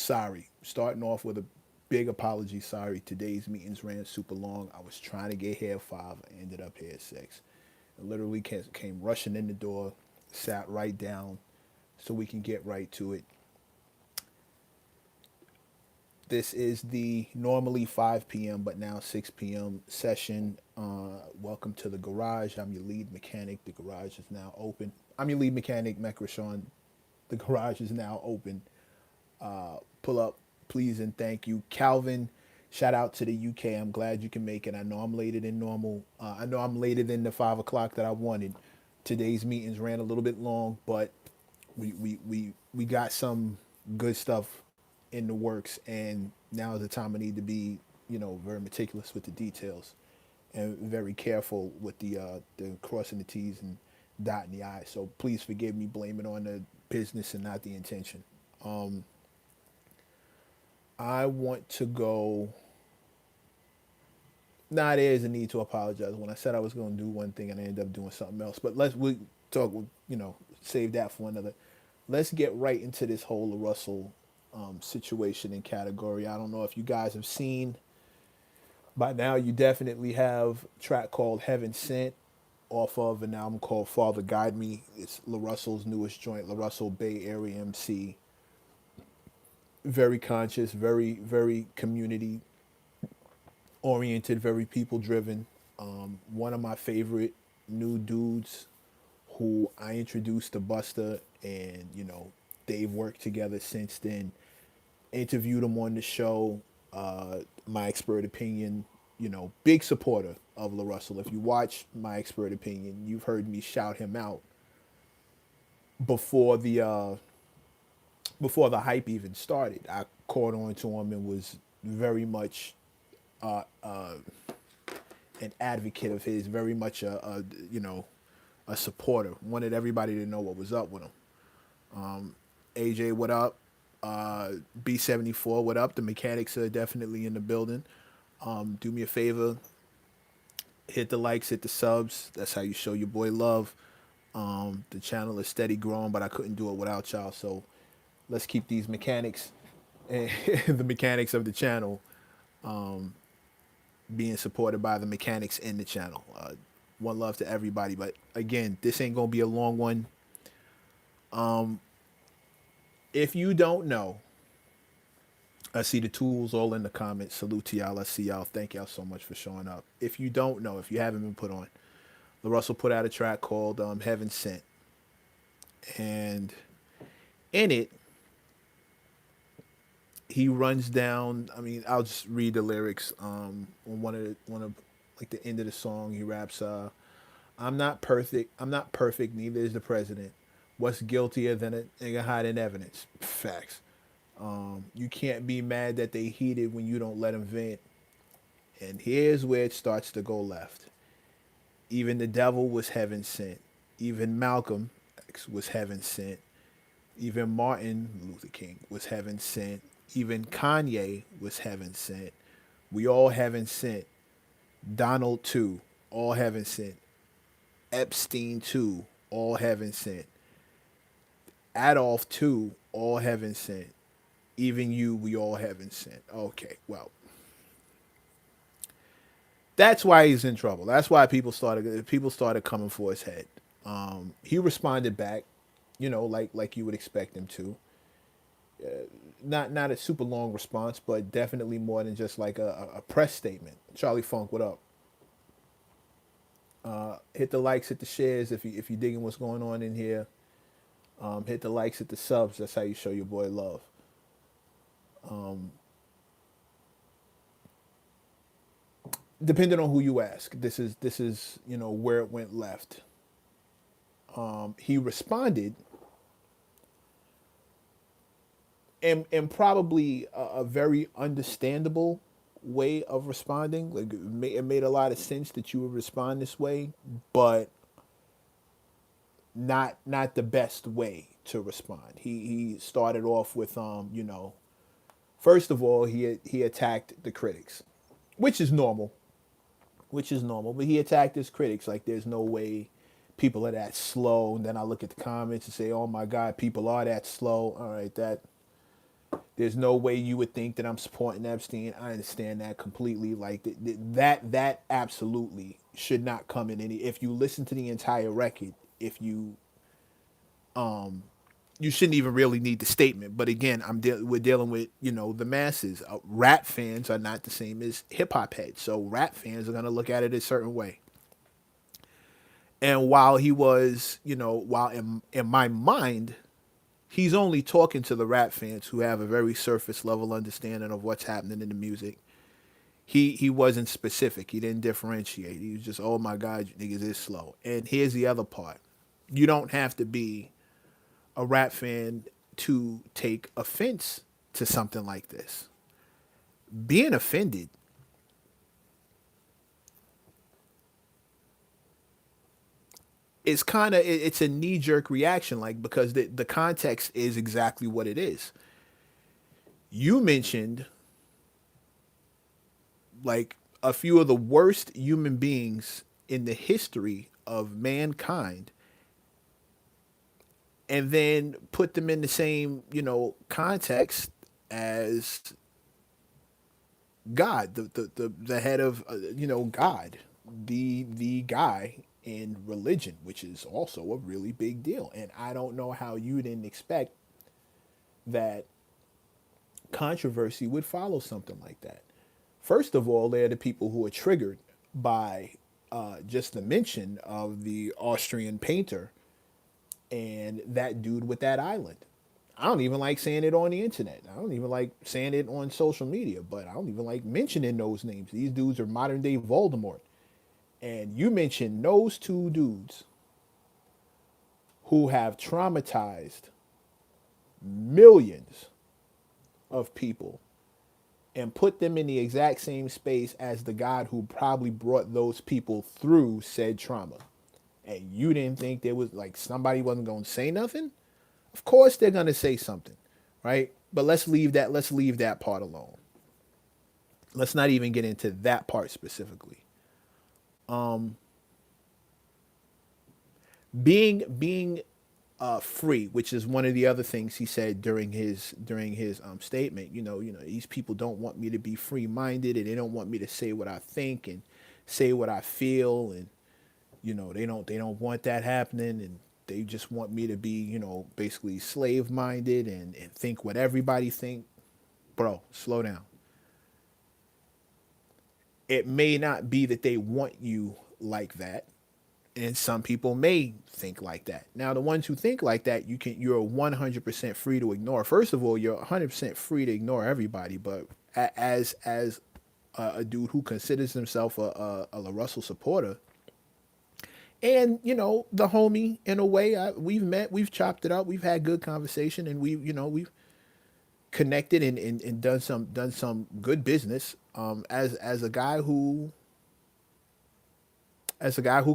Sorry. Starting off with a big apology. Sorry. Today's meetings ran super long. I was trying to get here at 5. I ended up here at 6. I literally came rushing in the door, sat right down so we can get right to it. This is the normally 5 p.m. but now 6 p.m. session. Welcome to the garage. I'm your lead mechanic. The garage is now open. I'm your lead mechanic, Mecrashawn. The garage is now open. Pull up, please, and thank you. Calvin, shout out to the UK. I'm glad you can make it. I know I'm later than normal. I know I'm later than the 5 o'clock that I wanted. Today's meetings ran a little bit long, but we got some good stuff in the works, and now is the time I need to be, very meticulous with the details and very careful with the crossing the T's and dotting the I's. So please forgive me, blame it on the business and not the intention. Um, I want to go. Nah, there is a need to apologize. When I said I was going to do one thing and I ended up doing something else, but we talk. Save that for another. Let's get right into this whole LaRussell situation and category. I don't know if you guys have seen by now. You definitely have a track called Heaven Sent off of an album called Father Guide Me. It's LaRussell's newest joint. LaRussell, Bay Area MC. Very conscious, very community oriented, very people driven. One of my favorite new dudes who I introduced to Buster, and they've worked together since then. Interviewed him on the show. My expert opinion, big supporter of LaRussell. If you watch My Expert Opinion, you've heard me shout him out before the hype even started. I caught on to him and was very much uh, uh, an advocate of his, very much a supporter. Wanted everybody to know what was up with him. AJ, what up? B74, what up? The mechanics are definitely in the building. Do me a favor, hit the likes, hit the subs. That's how you show your boy love. The channel is steady growing, but I couldn't do it without y'all. So let's keep these mechanics, the mechanics of the channel, being supported by the mechanics in the channel. One love to everybody. But again, this ain't gonna be a long one. If you don't know, I see the tools all in the comments. Salute to y'all. I see y'all. Thank y'all so much for showing up. If you don't know, if you haven't been put on, LaRussell put out a track called Heaven Sent. And in it, he runs down, I mean, I'll just read the lyrics. On one of like the end of the song, he raps, I'm not perfect, neither is the president. What's guiltier than a nigga hiding evidence? Facts. You can't be mad that they heated when you don't let them vent. And here's where it starts to go left. Even the devil was heaven sent. Even Malcolm X was heaven sent. Even Martin Luther King was heaven sent. Even Kanye was heaven sent. We all heaven sent. Donald too, all heaven sent. Epstein too, all heaven sent. Adolf too, all heaven sent. Even you, we all heaven sent. Okay, well, that's why he's in trouble. That's why people started coming for his head. He responded back, like you would expect him to. Not a super long response, but definitely more than just like a press statement. Charlie Funk, what up? Hit the likes, hit the shares if you digging what's going on in here. Hit the likes, hit the subs. That's how you show your boy love. Depending on who you ask, this is where it went left. He responded and probably a very understandable way of responding. Like it made a lot of sense that you would respond this way, but not the best way to respond. He started off with first of all he attacked the critics, which is normal, but he attacked his critics like there's no way people are that slow. And then I look at the comments and say, oh my God, people are that slow. All right, There's no way you would think that I'm supporting Epstein. I understand that completely. Like that absolutely should not come in any. If you listen to the entire record, if you you shouldn't even really need the statement. But again, we're dealing with the masses. Rap fans are not the same as hip hop heads, so rap fans are gonna look at it a certain way. And while he was, while in my mind, he's only talking to the rap fans who have a very surface level understanding of what's happening in the music. He wasn't specific. He didn't differentiate. He was just, oh my God, you niggas is slow. And here's the other part: you don't have to be a rap fan to take offense to something like this. Being offended is kind of it's a knee jerk reaction, like because the context is exactly what it is. You mentioned like a few of the worst human beings in the history of mankind, and then put them in the same context as God, the head of God, the guy in religion, which is also a really big deal. And I don't know how you didn't expect that controversy would follow something like that. First of all, they're the people who are triggered by just the mention of the Austrian painter and that dude with that island. I don't even like saying it on the internet. I don't even like saying it on social media, but I don't even like mentioning those names. These dudes are modern day Voldemort. And you mentioned those two dudes who have traumatized millions of people and put them in the exact same space as the God who probably brought those people through said trauma. And you didn't think there was like somebody wasn't going to say nothing? Of course they're going to say something, right? But let's leave that part alone. Let's not even get into that part specifically. Being free, which is one of the other things he said during his statement. These people don't want me to be free minded, and they don't want me to say what I think and say what I feel, and they don't want that happening, and they just want me to be basically slave minded and think what everybody think. Bro, slow down. It may not be that they want you like that, and some people may think like that. Now, the ones who think like that, you're 100% free to ignore. First of all, you're 100% free to ignore everybody, but as a dude who considers himself a LaRussell supporter, and the homie, in a way, we've met, we've chopped it up, we've had good conversation, and we've connected and done some good business. As a guy who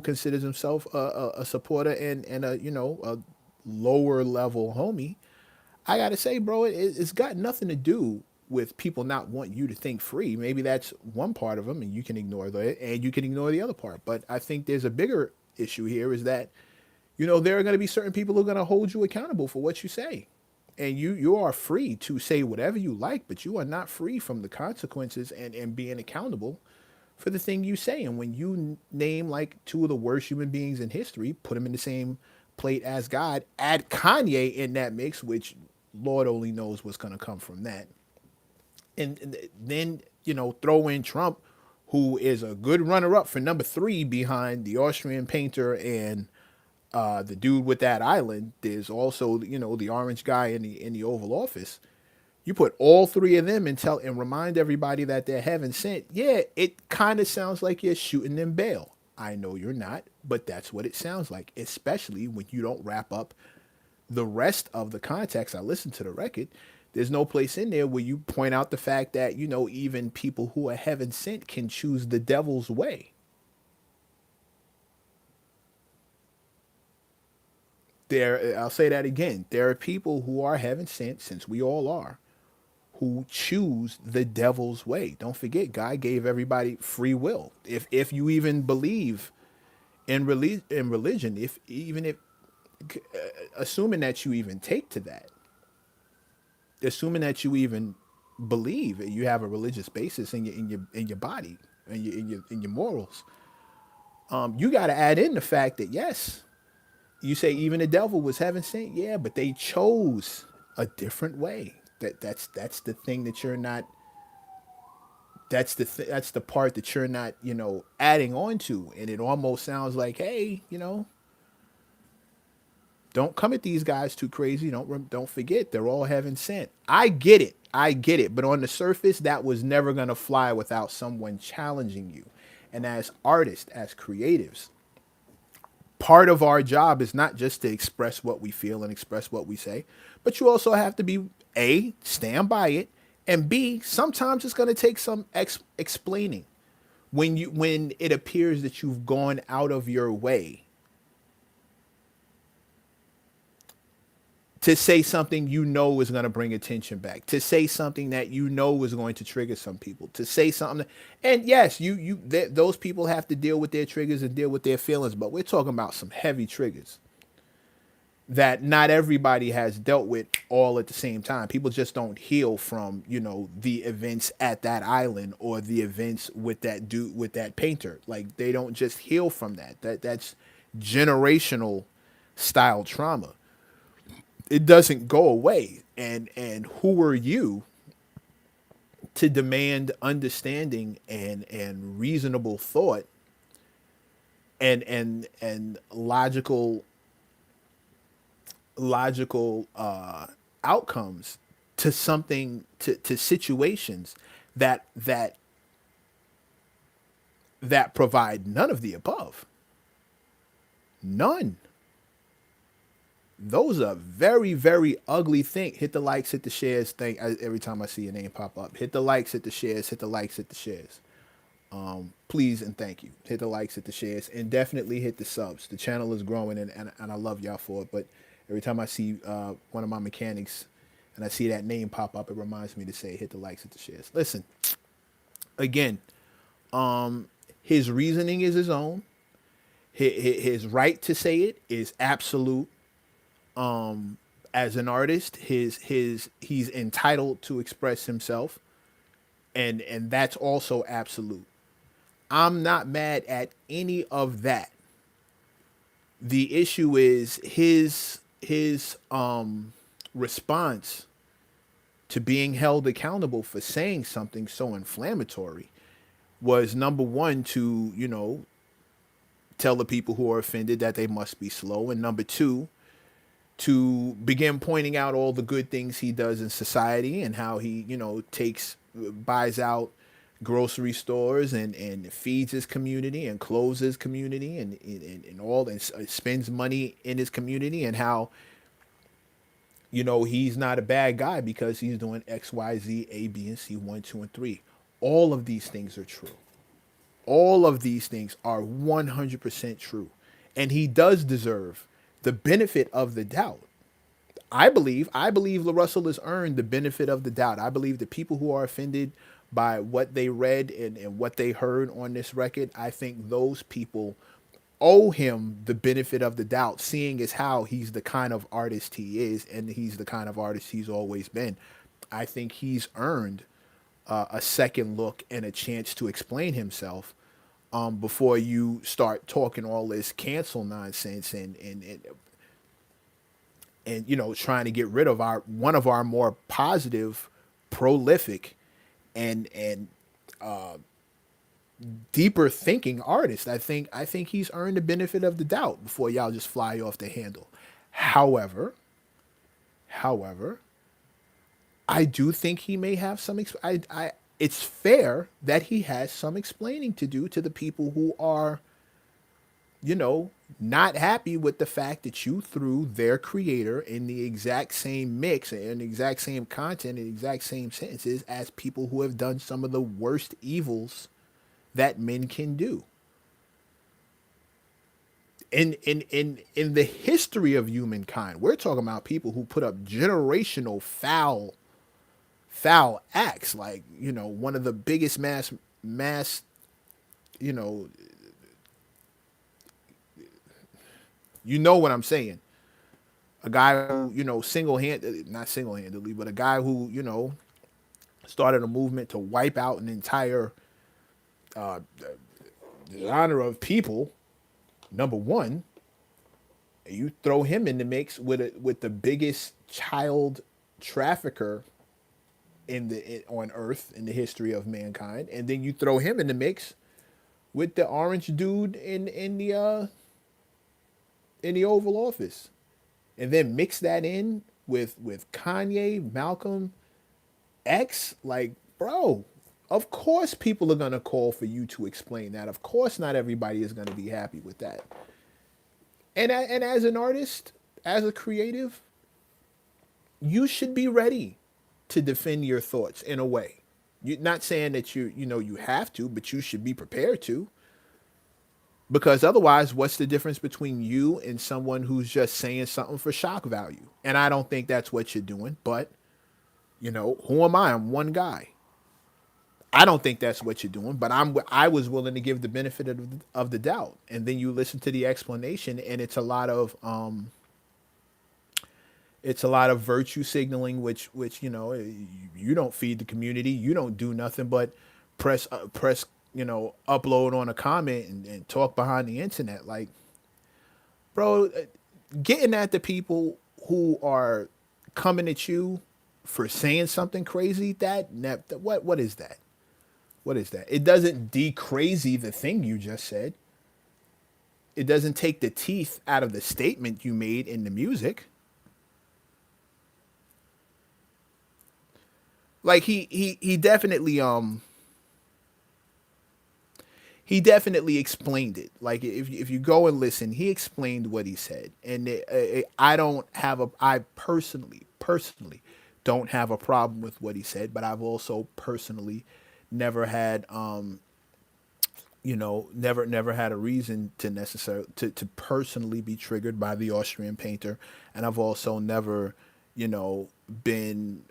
considers himself a supporter and a lower level homie, I gotta say, bro, it's got nothing to do with people not wanting you to think free. Maybe that's one part of them, and you can ignore the other part. But I think there's a bigger issue here: is that there are going to be certain people who are going to hold you accountable for what you say, and you are free to say whatever you like, but you are not free from the consequences and being accountable for the thing you say. And when you name like two of the worst human beings in history, put them in the same plate as God, add Kanye in that mix, which Lord only knows what's going to come from that. And then, throw in Trump, who is a good runner up for number three behind the Austrian painter and the dude with that island. There's also, the orange guy in the Oval Office. You put all three of them and remind everybody that they're heaven sent. Yeah, it kind of sounds like you're shooting them bail. I know you're not, but that's what it sounds like, especially when you don't wrap up the rest of the context. I listened to the record. There's no place in there where you point out the fact that, even people who are heaven sent can choose the devil's way. I'll say that again. There are people who are heaven sent, since we all are, who choose the devil's way. Don't forget, God gave everybody free will. If you even believe in religion, if assuming that you even take to that, assuming that you even believe you have a religious basis in your body and in your morals, you got to add in the fact that yes, you say even the devil was heaven sent, yeah, but they chose a different way. That's the thing that you're not. That's the part that you're not, adding on to, and it almost sounds like, hey, don't come at these guys too crazy. Don't forget they're all heaven sent. I get it. But on the surface, that was never gonna fly without someone challenging you. And as artists, as creatives, part of our job is not just to express what we feel and express what we say, but you also have to be A, stand by it, and B, sometimes it's gonna take some explaining when it appears that you've gone out of your way to say something is going to bring attention back, to say something that is going to trigger some people, to say something and yes, those people have to deal with their triggers and deal with their feelings, but we're talking about some heavy triggers that not everybody has dealt with all at the same time. People just don't heal from, the events at that island or the events with that dude, with that painter. Like they don't just heal from that. That's generational style trauma. It doesn't go away. And who are you to demand understanding and reasonable thought and logical outcomes to something to situations that provide none of the above. None. Those are very, very ugly things. Hit the likes, hit the shares thing. Every time I see your name pop up, hit the likes, hit the shares, hit the likes, hit the shares. Please and thank you. Hit the likes, hit the shares, and definitely hit the subs. The channel is growing, and I love y'all for it. But every time I see one of my mechanics and I see that name pop up, it reminds me to say hit the likes, hit the shares. Listen, again, his reasoning is his own. His right to say it is absolute. As an artist, he's entitled to express himself, and that's also absolute. I'm not mad at any of that. The issue is his response to being held accountable for saying something so inflammatory was number one to, tell the people who are offended that they must be slow, and number two, to begin pointing out all the good things he does in society and how he, buys out grocery stores and feeds his community and clothes his community and all and spends money in his community, and how, he's not a bad guy because he's doing X, Y, Z, A, B, and C, 1, 2, and 3. All of these things are true. All of these things are 100% true. And he does deserve the benefit of the doubt. I believe LaRussell has earned the benefit of the doubt. I believe the people who are offended by what they read and what they heard on this record, I think those people owe him the benefit of the doubt, seeing as how he's the kind of artist he is and he's the kind of artist he's always been. I think he's earned a second look and a chance to explain himself before you start talking all this cancel nonsense and trying to get rid of our one of our more positive, prolific, and deeper thinking artists. I think he's earned the benefit of the doubt before y'all just fly off the handle. However, I do think he may have some. It's fair that he has some explaining to do to the people who are, not happy with the fact that you threw their creator in the exact same mix and the exact same content and the exact same sentences as people who have done some of the worst evils that men can do. In the history of humankind, we're talking about people who put up generational foul acts, like, one of the biggest mass you know you know what I'm saying. a guy who, not single handedly, but a guy who, started a movement to wipe out an entire genre of people. Number one, you throw him in the mix with the biggest child trafficker on Earth in the history of mankind, and then you throw him in the mix with the orange dude in the Oval Office, and then mix that in with Kanye, Malcolm X. Like, bro, of course people are gonna call for you to explain that. Of course, not everybody is gonna be happy with that. And as an artist, as a creative, you should be ready to defend your thoughts in a way. You're not saying that you have to, but you should be prepared to. Because otherwise, what's the difference between you and someone who's just saying something for shock value? And I don't think that's what you're doing. But, who am I? I'm one guy. I don't think that's what you're doing, but I was willing to give the benefit of the doubt. And then you listen to the explanation, and it's a lot of virtue signaling, which you don't feed the community. You don't do nothing but press upload on a comment and talk behind the internet. Like, bro, getting at the people who are coming at you for saying something crazy, what is that? What is that? It doesn't de-crazy the thing you just said. It doesn't take the teeth out of the statement you made in the music. Like he definitely explained it. Like if you go and listen, he explained what he said, and I personally don't have a problem with what he said, but I've also personally never had never had a reason to necessarily to personally be triggered by the Austrian painter, and I've also never been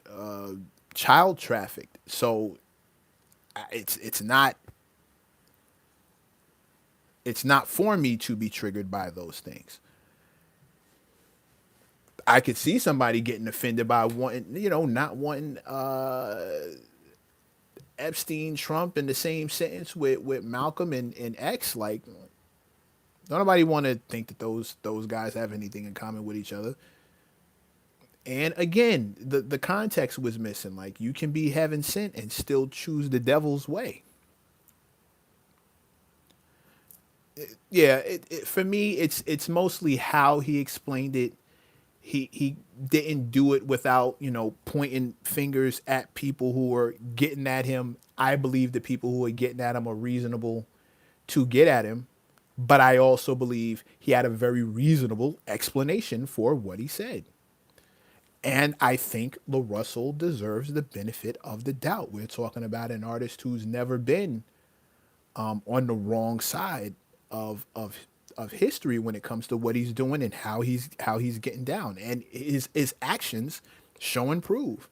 child trafficked. So it's not for me to be triggered by those things. I could see somebody getting offended by not wanting Epstein, Trump in the same sentence with Malcolm and X. Like, don't nobody want to think that those guys have anything in common with each other. And again, the context was missing. Like, you can be heaven sent and still choose the devil's way. Yeah, for me, it's mostly how he explained it. He didn't do it without pointing fingers at people who were getting at him. I believe the people who are getting at him are reasonable to get at him, but I also believe he had a very reasonable explanation for what he said. And I think LaRussell deserves the benefit of the doubt. We're talking about an artist who's never been on the wrong side of history when it comes to what he's doing and how he's getting down, and his actions show and prove.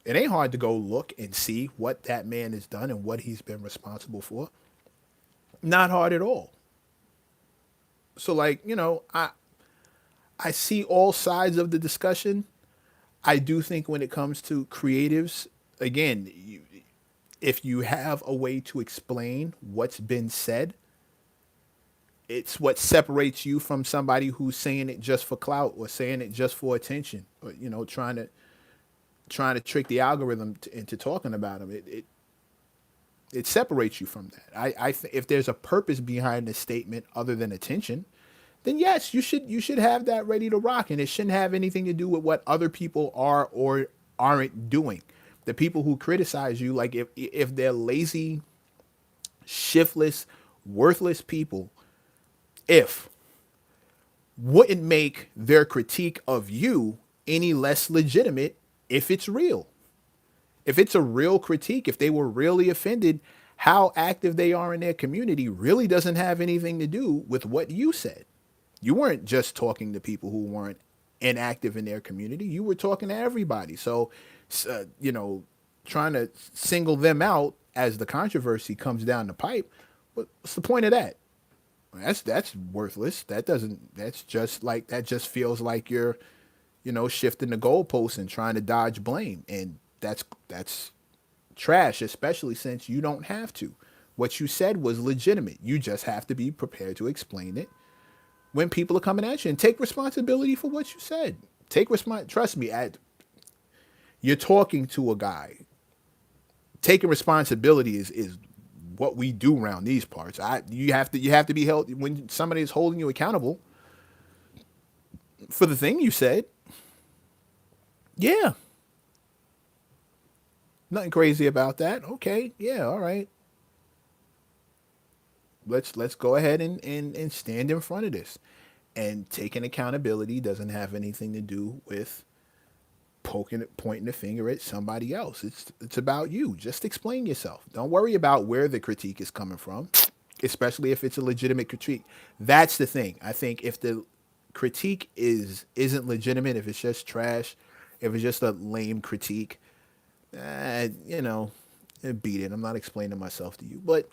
It ain't hard to go look and see what that man has done and what he's been responsible for. Not hard at all. So, like, I see all sides of the discussion. I do think when it comes to creatives, again, if you have a way to explain what's been said, it's what separates you from somebody who's saying it just for clout or saying it just for attention, or trying to trick the algorithm into talking about them. It separates you from that. If there's a purpose behind the statement other than attention, then yes, you should have that ready to rock, and it shouldn't have anything to do with what other people are or aren't doing. The people who criticize you, like if they're lazy, shiftless, worthless people, if wouldn't make their critique of you any less legitimate if it's real. If it's a real critique, if they were really offended, how active they are in their community really doesn't have anything to do with what you said. You weren't just talking to people who weren't inactive in their community. You were talking to everybody. So, trying to single them out as the controversy comes down the pipe, what's the point of that? That's worthless. That doesn't. That's just like that. Just feels like you're, shifting the goalposts and trying to dodge blame, and that's trash. Especially since you don't have to. What you said was legitimate. You just have to be prepared to explain it when people are coming at you and take responsibility for what you said. Take Trust me. You're talking to a guy. Taking responsibility is what we do around these parts. You have to be held when somebody is holding you accountable for the thing you said. Yeah, nothing crazy about that. Okay, yeah, all right. Let's go ahead and stand in front of this. And taking accountability doesn't have anything to do with pointing the finger at somebody else. It's about you. Just explain yourself. Don't worry about where the critique is coming from, especially if it's a legitimate critique. That's the thing. I think if the critique isn't legitimate, if it's just trash, if it's just a lame critique, you know, beat it. I'm not explaining myself to you. But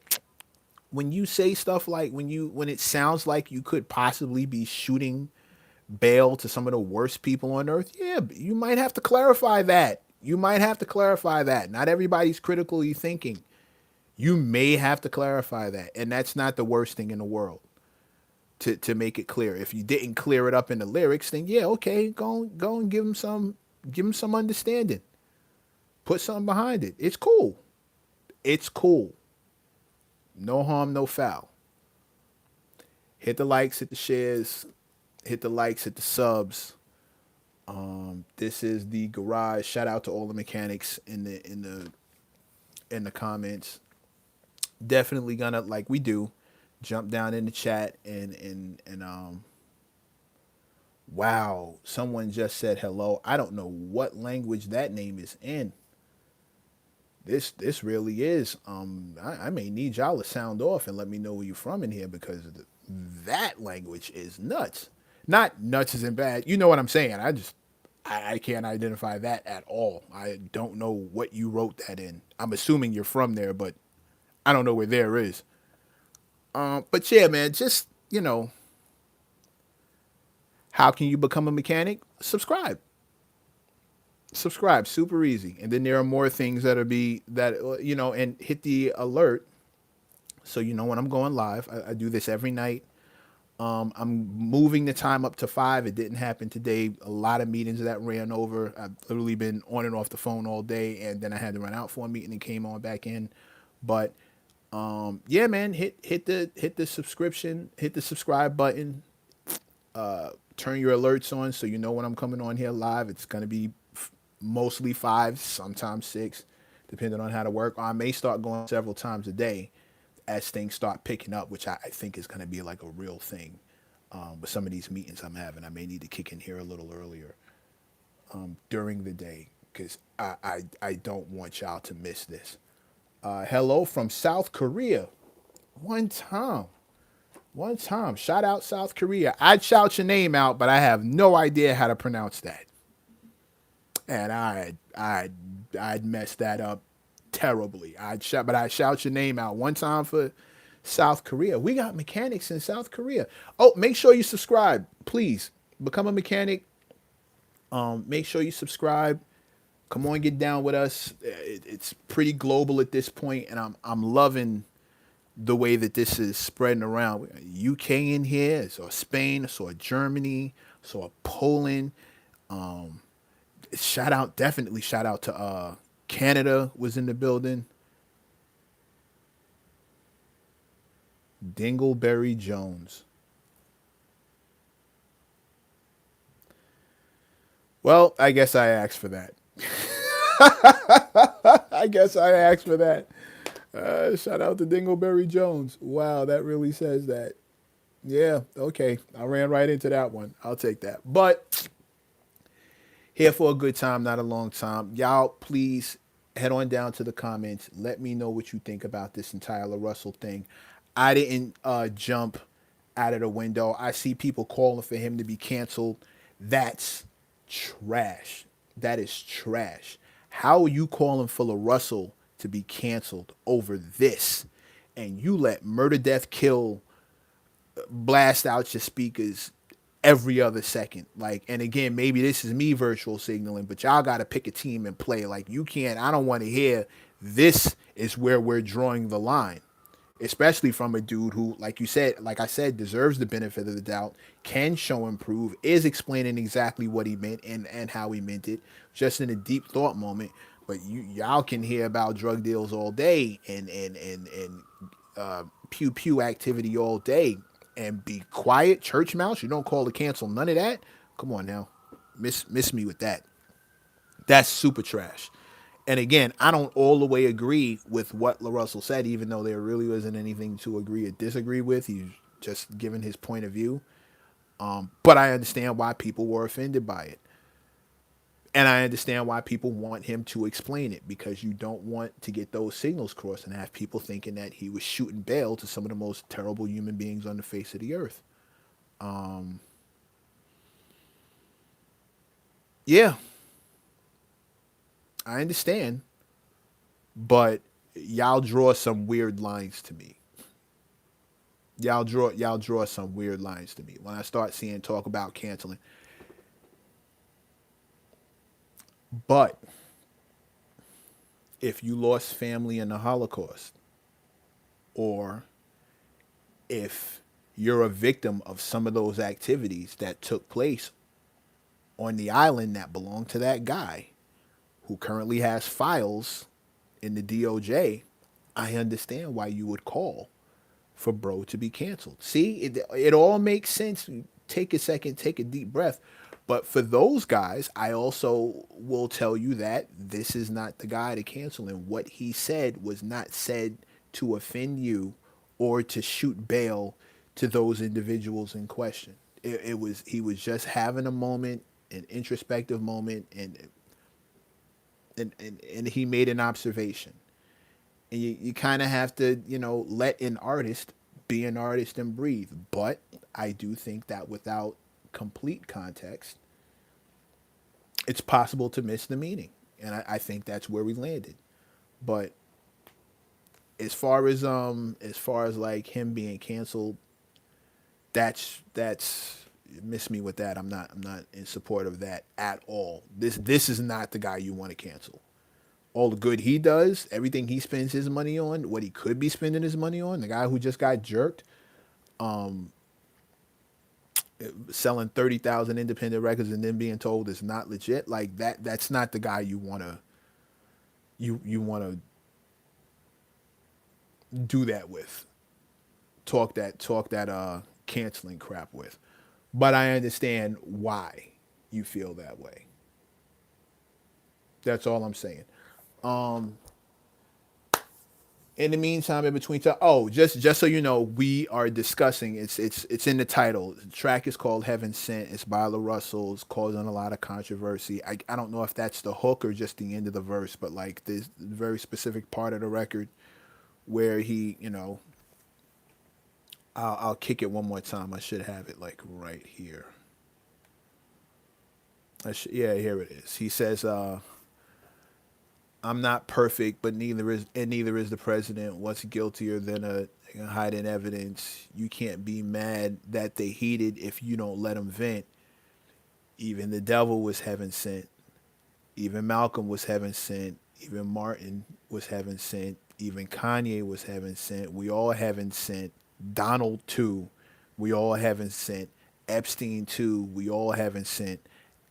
when you say stuff like when it sounds like you could possibly be shooting bail to some of the worst people on earth, yeah, you might have to clarify that. You might have to clarify that. Not everybody's critically thinking. You may have to clarify that. And that's not the worst thing in the world to make it clear. If you didn't clear it up in the lyrics, then yeah, okay, go and give them some understanding. Put something behind it. It's cool. It's cool. No harm, no foul. Hit the likes, hit the shares, hit the likes, hit the subs. This is the garage. Shout out to all the mechanics in the comments. Definitely gonna, like we do, jump down in the chat and wow, someone just said hello. I don't know what language that name is in. This really is. I may need y'all to sound off and let me know where you're from in here because that language is nuts. Not nuts as in bad. You know what I'm saying? I can't identify that at all. I don't know what you wrote that in. I'm assuming you're from there, but I don't know where there is. But yeah, man, just how can you become a mechanic? Subscribe, super easy. And then there are more things and hit the alert so you know when I'm going live. I do this every night. I'm moving the time up to 5. It didn't happen today. A lot of meetings that ran over. I've literally been on and off the phone all day, and then I had to run out for a meeting and came on back in. But yeah, man, hit the subscribe button. Turn your alerts on so you know when I'm coming on here live. It's gonna be mostly 5, sometimes 6, depending on how to work. Or I may start going several times a day as things start picking up, which I think is going to be like a real thing with some of these meetings I'm having. I may need to kick in here a little earlier during the day because I don't want y'all to miss this. Hello from South Korea. One time. Shout out South Korea. I'd shout your name out, but I have no idea how to pronounce that. And I'd mess that up terribly. I'd shout your name out one time for South Korea. We got mechanics in South Korea. Oh, make sure you subscribe, please. Become a mechanic. Make sure you subscribe. Come on, get down with us. It's pretty global at this point, and I'm loving the way that this is spreading around. We got UK in here, I saw Spain, I saw Germany, I saw Poland. Definitely shout out to Canada was in the building. Dingleberry Jones. Well, I guess I asked for that. I guess I asked for that. Shout out to Dingleberry Jones. Wow, that really says that. Yeah, okay. I ran right into that one. I'll take that. But here for a good time, not a long time. Y'all, please head on down to the comments. Let me know what you think about this entire LaRussell thing. I didn't jump out of the window. I see people calling for him to be canceled. That's trash. That is trash. How are you calling for LaRussell to be canceled over this? And you let Murder Death Kill blast out your speakers every other second. Like, and again, maybe this is me virtual signaling, but y'all got to pick a team and play. Like, you can't, I don't want to hear this is where we're drawing the line, especially from a dude who, like you said, like I said, deserves the benefit of the doubt, can show improve, is explaining exactly what he meant and how he meant it, just in a deep thought moment. But y'all can hear about drug deals all day and pew pew activity all day and be quiet, church mouse. You don't call to cancel none of that. Come on now, miss me with that. That's super trash. And again, I don't all the way agree with what LaRussell said, even though there really wasn't anything to agree or disagree with. He's just giving his point of view. But I understand why people were offended by it. And I understand why people want him to explain it, because you don't want to get those signals crossed and have people thinking that he was shooting bail to some of the most terrible human beings on the face of the earth. Yeah, I understand, but y'all draw some weird lines to me. Y'all draw some weird lines to me when I start seeing talk about canceling. But if you lost family in the Holocaust, or if you're a victim of some of those activities that took place on the island that belonged to that guy who currently has files in the DOJ, I understand why you would call for bro to be canceled. See, it all makes sense. Take a second, take a deep breath. But for those guys, I also will tell you that this is not the guy to cancel. And what he said was not said to offend you or to shoot bail to those individuals in question. It was, he was just having a moment, an introspective moment, and he made an observation. And you kind of have to, let an artist be an artist and breathe. But I do think that without complete context, it's possible to miss the meaning. And I think that's where we landed. But as far as like him being canceled, that's miss me with that. I'm not in support of that at all. This is not the guy you want to cancel. All the good he does, everything he spends his money on, what he could be spending his money on, the guy who just got jerked, selling 30,000 independent records and then being told it's not legit, like that's not the guy you want to do that with. Talk that canceling crap with. But I understand why you feel that way. That's all I'm saying. Um in the meantime, in between time, oh, just so you know, we are discussing. It's in the title. The track is called "Heaven Sent." It's by LaRussell. It's causing a lot of controversy. I don't know if that's the hook or just the end of the verse, but like this very specific part of the record where he, I'll kick it one more time. I should have it like right here. Yeah, here it is. He says, I'm not perfect, but neither is the president. What's guiltier than a hiding evidence? You can't be mad that they heated if you don't let them vent. Even the devil was heaven sent. Even Malcolm was heaven sent. Even Martin was heaven sent. Even Kanye was heaven sent. We all heaven sent. Donald too. We all heaven sent. Epstein too. We all heaven sent.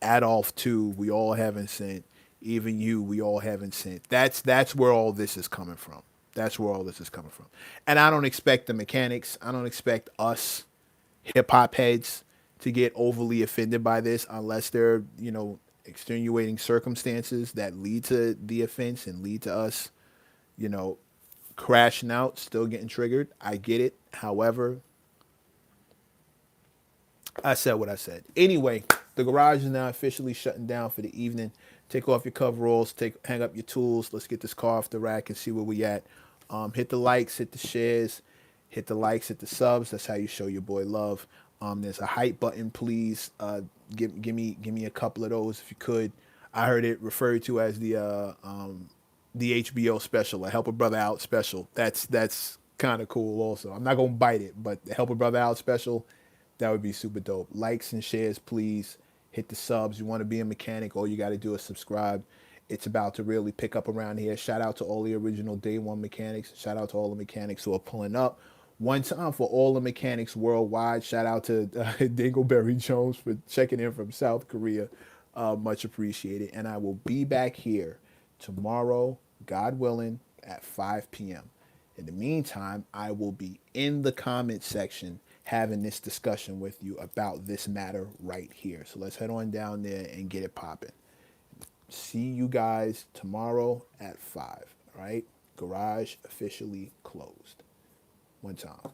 Adolf too. We all heaven sent. Even you, we all haven't sent. That's where all this is coming from. That's where all this is coming from. And I don't expect the mechanics. I don't expect us hip hop heads to get overly offended by this unless there are, extenuating circumstances that lead to the offense and lead to us, you know, crashing out, still getting triggered. I get it. However, I said what I said. Anyway, the garage is now officially shutting down for the evening. Take off your coveralls, hang up your tools. Let's get this car off the rack and see where we at. Hit the likes, hit the shares, hit the likes, hit the subs. That's how you show your boy love. There's a hype button, please. Give me a couple of those if you could. I heard it referred to as the HBO special, a help a brother out special. That's kind of cool also. I'm not going to bite it, but the Help a Brother Out special, that would be super dope. Likes and shares, please. Hit the subs. You want to be a mechanic, all you got to do is subscribe. It's about to really pick up around here. Shout out to all the original Day One mechanics. Shout out to all the mechanics who are pulling up. One time for all the mechanics worldwide. Shout out to Dingleberry Jones for checking in from South Korea. Much appreciated. And I will be back here tomorrow, God willing, at 5 p.m. In the meantime, I will be in the comment section having this discussion with you about this matter right here. So let's head on down there and get it popping. See you guys tomorrow at 5. All right? Garage officially closed. One time.